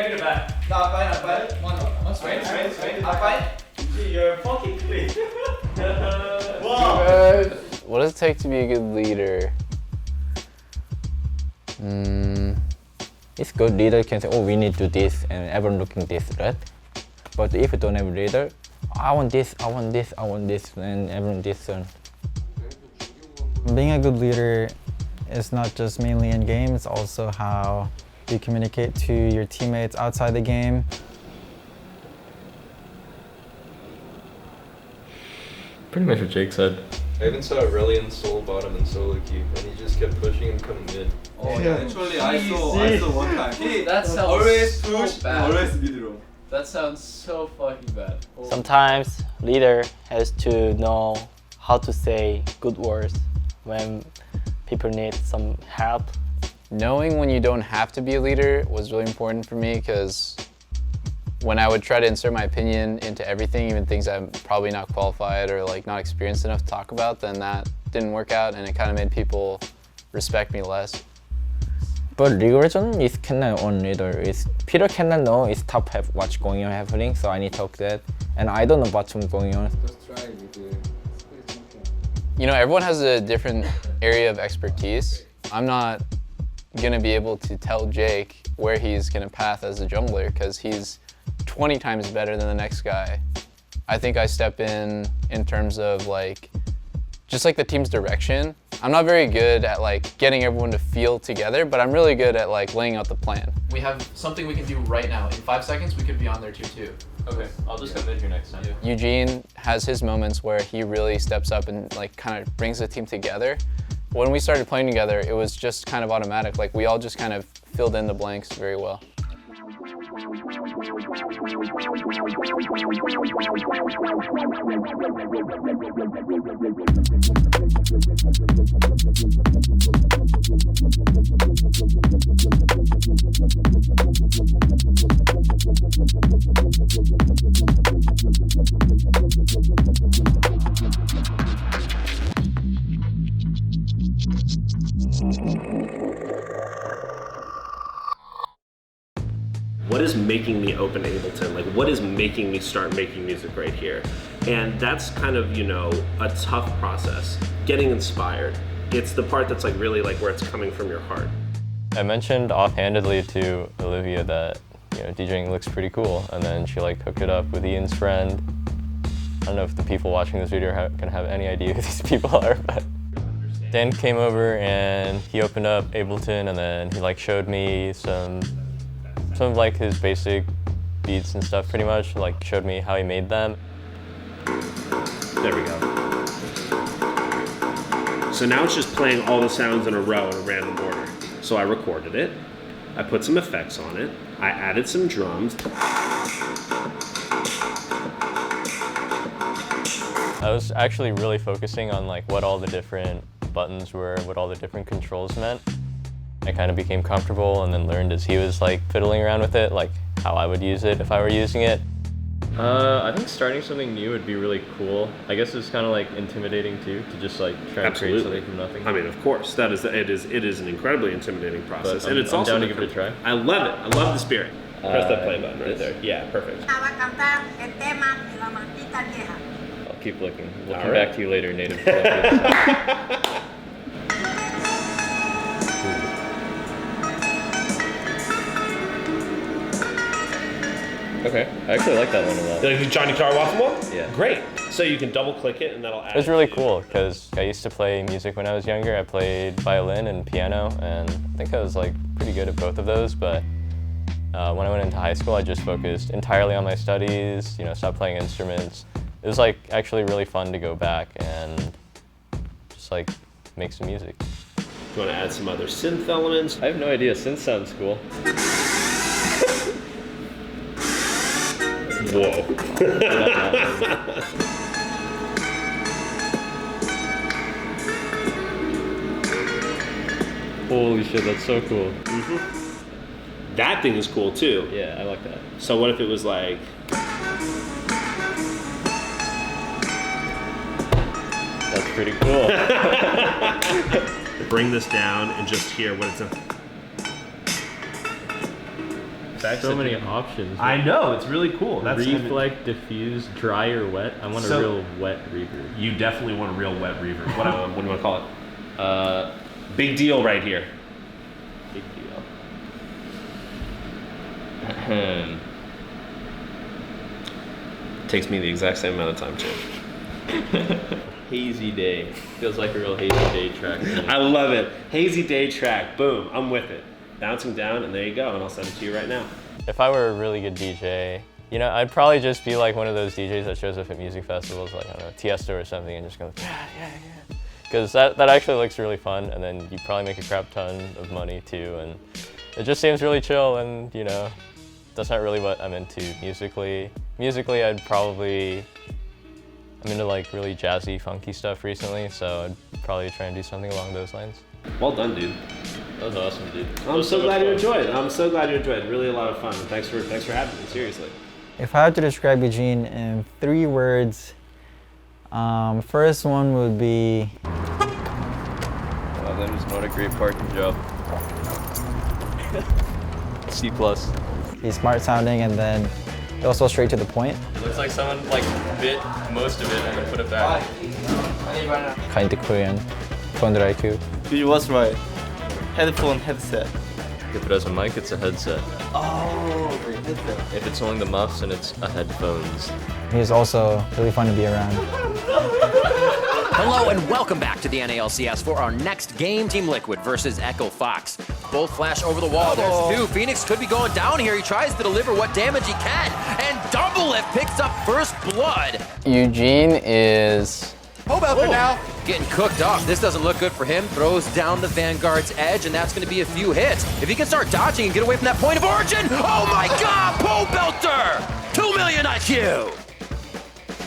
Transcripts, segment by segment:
ready to bat. Not fight. Come on, Straight. Not fight. You're fucking clean. Wow. What does it take to be a good leader? It's good leader can say, oh, we need to do this, and everyone looking this, right? But if you don't have a leader, I want this, and everyone this. Being a good leader is not just mainly in game, it's also how you communicate to your teammates outside the game. Pretty much what Jake said. I even saw Aurelian solo bottom and solo queue, and he just kept pushing and coming mid. Oh yeah, actually I saw one time. That sounds always so push, bad. always mid row. That sounds so fucking bad. Oh. Sometimes leader has to know how to say good words when people need some help. Knowing when you don't have to be a leader was really important for me, because when I would try to insert my opinion into everything, even things I'm probably not qualified or like not experienced enough to talk about, then that didn't work out, and it kind of made people respect me less. But League of Legends is cannot own leader. Is Peter cannot know is top have what's going on happening, so I need to talk that, and I don't know what's going on. You know, everyone has a different area of expertise. I'm not gonna be able to tell Jake where he's gonna path as a jungler, because he's 20 times better than the next guy. I think I step in terms of like, just like the team's direction. I'm not very good at like getting everyone to feel together, but I'm really good at like laying out the plan. We have something we can do right now. In 5 seconds, we could be on there too. Okay, I'll just come in here next time. Eugene has his moments where he really steps up and like kind of brings the team together. When we started playing together, it was just kind of automatic. Like we all just kind of filled in the blanks very well. What is making me open Ableton? Like, what is making me start making music right here? And that's kind of, you know, a tough process. Getting inspired. It's the part that's like really like where it's coming from your heart. I mentioned offhandedly to Olivia that, you know, DJing looks pretty cool, and then she like hooked it up with Ian's friend. I don't know if the people watching this video can have any idea who these people are, but Dan came over and he opened up Ableton, and then he like showed me some of like his basic beats and stuff, pretty much, like showed me how he made them. There we go. So now it's just playing all the sounds in a row in a random order. So I recorded it, I put some effects on it, I added some drums. I was actually really focusing on like what all the different buttons were, what all the different controls meant. I kind of became comfortable and then learned as he was like fiddling around with it, like how I would use it if I were using it. I think starting something new would be really cool. I guess it's kind of like intimidating too, to just like try and create something from nothing. I mean, of course, it is an incredibly intimidating process, and it's I'm also down to give it a try. I love it. I love the spirit. Press that play button right there. Yeah, perfect. I'll keep looking. We'll All come right. back to you later, native Colombians. Okay, I actually like that one a lot. Like the Johnny Car Waffle? Yeah. Great. So you can double click it and that'll add. It was really cool because I used to play music when I was younger. I played violin and piano, and I think I was like pretty good at both of those, but when I went into high school, I just focused entirely on my studies, you know, stopped playing instruments. It was like actually really fun to go back and just like make some music. Do you want to add some other synth elements? I have no idea, synth sounds cool. Whoa. Holy shit, that's so cool. Mm-hmm. That thing is cool too. Yeah, I like that. So what if it was like... That's pretty cool. Bring this down and just hear what it's... effects. So many options. I know, it's really cool. That's Reflect, diffuse, dry or wet. I want a real wet reverb. You definitely want a real wet reverb. What do you want to call it? Big deal right here. Big deal. Takes me the exact same amount of time too. Hazy Day. Feels like a real Hazy Day track. I love it. Hazy Day track. Boom. I'm with it. Bouncing down, and there you go. And I'll send it to you right now. If I were a really good DJ, you know, I'd probably just be like one of those DJs that shows up at music festivals, like, I don't know, Tiesto or something, and just go, yeah. Because that actually looks really fun, and then you probably make a crap ton of money too, and it just seems really chill, and, you know, that's not really what I'm into musically. Musically, I'm into like really jazzy, funky stuff recently, so I'd probably try and do something along those lines. Well done, dude. That was awesome, dude. I'm so glad you enjoyed it. I'm so glad you enjoyed it. Really a lot of fun. Thanks for having me, seriously. If I had to describe Eugene in 3 words, first one would be... Well, that was not a great parking job. C+. He's smart sounding, and then also straight to the point. Looks like someone like bit most of it and then put it back. Kind of Korean. 200 IQ. You was right. Headset. If it has a mic, it's a headset. Oh, headset. If it's only the muffs, and it's a headphones. He's also really fun to be around. Hello and welcome back to the NALCS for our next game, Team Liquid versus Echo Fox. Both flash over the wall. There's 2. Phoenix could be going down here. He tries to deliver what damage he can, and Doublelift picks up first blood. Eugene is... Pobelter now getting cooked off. This doesn't look good for him. Throws down the Vanguard's edge, and that's going to be a few hits. If he can start dodging and get away from that point of origin, oh my God, Pobelter! 2 million IQ!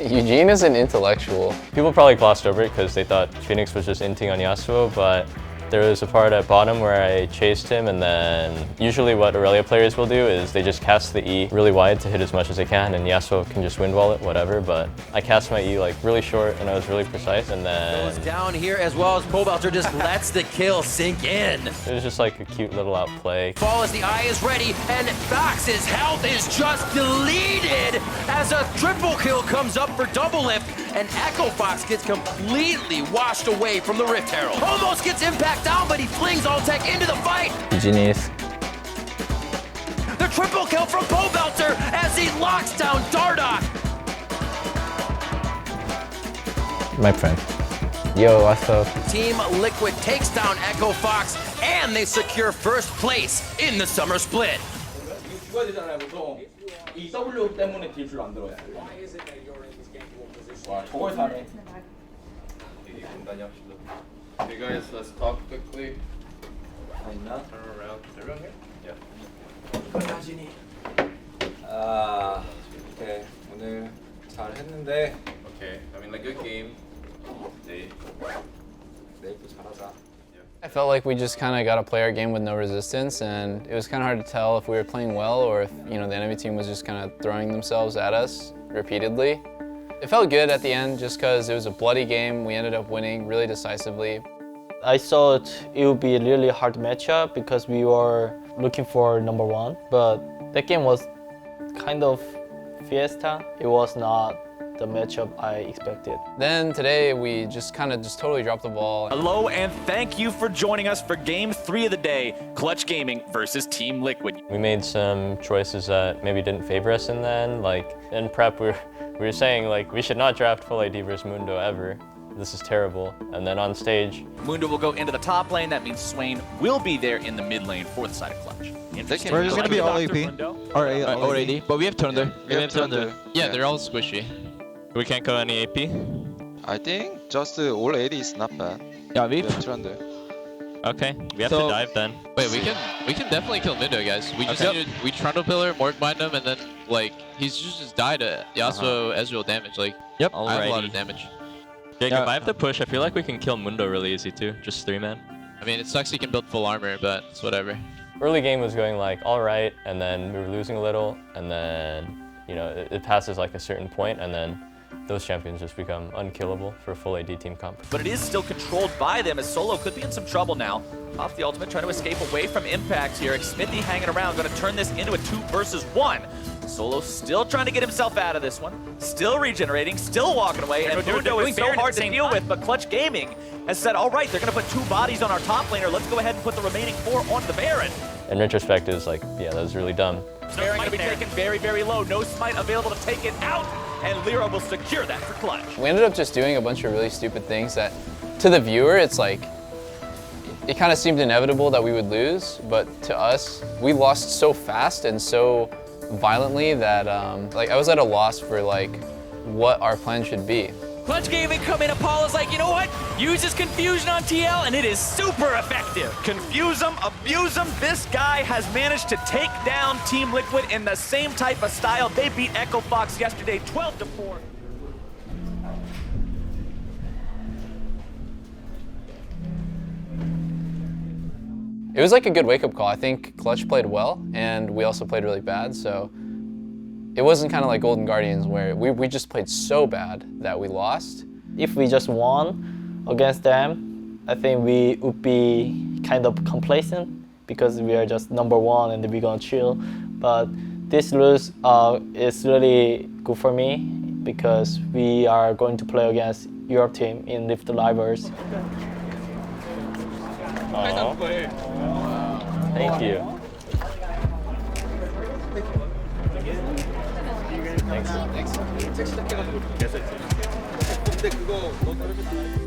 Eugene is an intellectual. People probably glossed over it because they thought Phoenix was just inting on Yasuo, but there was a part at bottom where I chased him, and then usually what Aurelia players will do is they just cast the E really wide to hit as much as they can, and Yasuo can just wind wall it, whatever, but I cast my E like really short and I was really precise, and then... Goes down here as well as Pobelter just lets the kill sink in. It was just like a cute little outplay. Fall as the eye is ready, and Fox's health is just deleted as a triple kill comes up for Doublelift, and Echo Fox gets completely washed away from the Rift Herald. Almost gets impact down, but he flings Alltech into the fight. Genius. The triple kill from Pobelter as he locks down Dardoch. My friend. Yo, what's up? Team Liquid takes down Echo Fox, and they secure first place in the summer split. 죽어야 되잖아요, 보통. 이 W 때문에 딜줄 안 들어요. 와, 저걸 사네. Hey guys, let's talk quickly. 있나? Turn around. Everyone here? Yeah. 오케이. 오늘 잘 했는데 Okay. I mean, a good game. 내일도 잘하자. I felt like we just kind of got to play our game with no resistance, and it was kind of hard to tell if we were playing well or if, you know, the enemy team was just kind of throwing themselves at us repeatedly. It felt good at the end just because it was a bloody game. We ended up winning really decisively. I thought it would be a really hard matchup because we were looking for number 1, but that game was kind of fiesta. It was not the matchup I expected. Then today we just totally dropped the ball. Hello and thank you for joining us for game 3 of the day, Clutch Gaming versus Team Liquid. We made some choices that maybe didn't favor us in the end. Like in prep, we were saying like we should not draft full AD versus Mundo ever. This is terrible. And then on stage, Mundo will go into the top lane. That means Swain will be there in the mid lane for the side of Clutch. Interesting. We're just gonna be all AP. Or AD. But we have Thunder. We have Thunder. Yeah, they're all squishy. we can't go any AP? I think just all AD is not bad. Yeah, we have Thunder. Okay, we have to dive then. Wait, we can definitely kill Mundo, guys. We just need to, we Trundle Pillar, Morg Bind him, and then like he's just died at Yasuo Ezreal damage. Like I have a lot of damage. Jacob, if I have to push, I feel like we can kill Mundo really easy too. Just 3-man. I mean, it sucks he can build full armor, but it's whatever. Early game was going like all right, and then we were losing a little, and then you know it passes like a certain point, and then those champions just become unkillable for a full AD team comp. But it is still controlled by them, as Solo could be in some trouble now. Off the ultimate, trying to escape away from impact here. Xmithie hanging around, going to turn this into a 2 versus 1. Solo still trying to get himself out of this one. Still regenerating, still walking away, and Mundo is so hard to deal with, but Clutch Gaming has said, all right, they're going to put 2 bodies on our top laner. Let's go ahead and put the remaining 4 on the Baron. In retrospect, it was like, yeah, that was really dumb. Baron going to be taken very, very low. No smite available to take it out, and Lyra will secure that for Clutch. We ended up just doing a bunch of really stupid things that, to the viewer, it's like, it kind of seemed inevitable that we would lose, but to us, we lost so fast and so violently that like I was at a loss for like what our plan should be. Clutch Gaming come in, Apollo's like, you know what? Use his confusion on TL and it is super effective. Confuse him, abuse him. This guy has managed to take down Team Liquid in the same type of style. They beat Echo Fox yesterday 12-4. It was like a good wake-up call. I think Clutch played well, and we also played really bad, so it wasn't kind of like Golden Guardians where we just played so bad that we lost. If we just won against them, I think we would be kind of complacent because we are just number 1 and we're gonna chill. But this lose is really good for me because we are going to play against your team in Lift Livers. Thank you.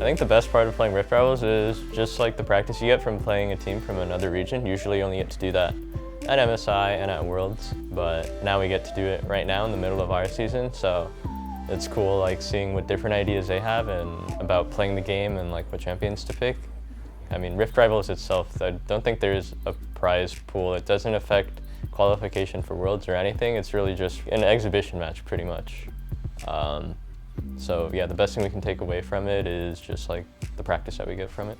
I think the best part of playing Rift Rivals is just like the practice you get from playing a team from another region. Usually you only get to do that at MSI and at Worlds, but now we get to do it right now in the middle of our season, so it's cool like seeing what different ideas they have and about playing the game and like what champions to pick. I mean, Rift Rivals itself, I don't think there's a prize pool. It doesn't affect qualification for Worlds or anything. It's really just an exhibition match, pretty much. So yeah, the best thing we can take away from it is just like the practice that we get from it.